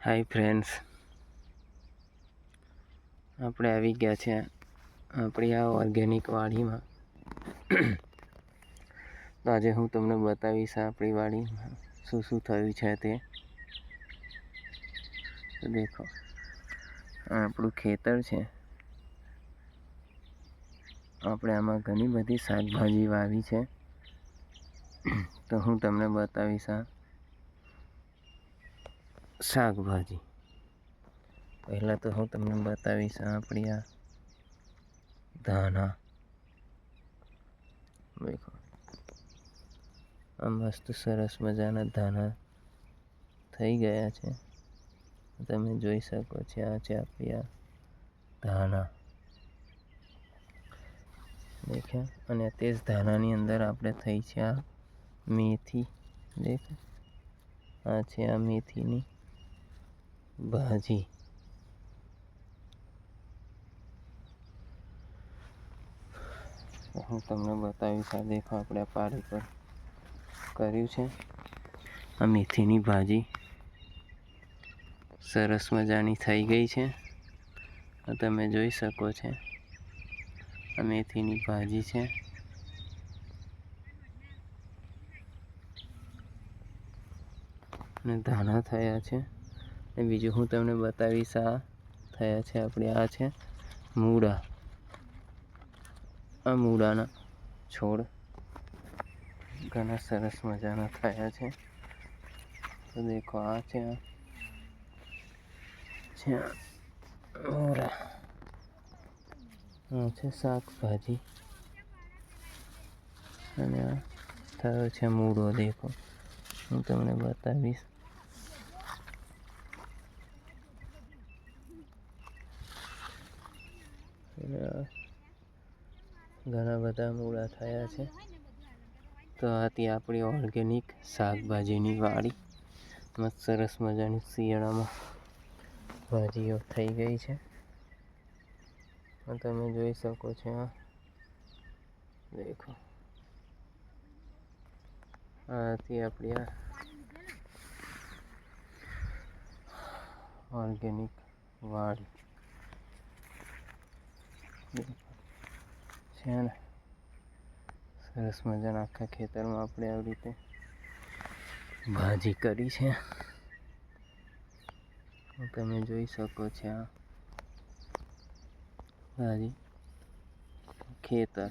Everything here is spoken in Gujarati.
હાય ફ્રેન્ડ્સ, આપણે આવી ગયા છે આપણી આ ઓર્ગેનિક વાડીમાં. તો આજે હું તમને બતાવીશ આપણી વાડીમાં શું શું થયું છે તે. તો દેખો, આ આપણું ખેતર છે. આપણે આમાં ઘણી બધી શાકભાજી વાવી છે. તો હું તમને બતાવીશ આ શાકભાજી. પહેલાં તો હું તમને બતાવીશ આપણી આ ધાણા. દેખો, આ મસ્ત સરસ મજાના ધાણા થઈ ગયા છે. તમે જોઈ શકો છો, આ છે આપણી આ ધાણા. દેખ્યા, અને તે જ ધાણાની અંદર આપણે થઈ છે આ મેથી. દેખો, આ છે આ મેથીની ભાજી. હું તમને બતાવીશ આ. દેખો, આપણે પારી પર કર્યું છે આ મેથીની ભાજી. સરસ મજાની થઈ ગઈ છે. તમે જોઈ શકો છો, આ મેથીની ભાજી છે. અને ધાણા થયા છે. અને બીજું હું તમને બતાવીશ, આ થયા છે આપણે આ છે મૂળા. આ મૂળાના છોડ ઘણા સરસ મજાના થયા છે. તો દેખો, આ છે મૂળા. આ છે શાકભાજી અને આ થયો છે મૂળો. દેખો, હું તમને બતાવીશ. ઘણા બધા મૂળા થયા છે. તો આથી આપણી ઓર્ગેનિક શાકભાજીની વાડી મસ્ત સરસ મજાની શિયાળામાં ભાજીઓ થઈ ગઈ છે. તમે જોઈ શકો છો. આ દેખો, આથી આપણી આ ઓર્ગેનિક વાડી છે ને. સરસ મજાના આખા ખેતરમાં આપણે આવી રીતે ભાજી કરી છે. તમે જોઈ શકો છો આ ભાજી ખેતર.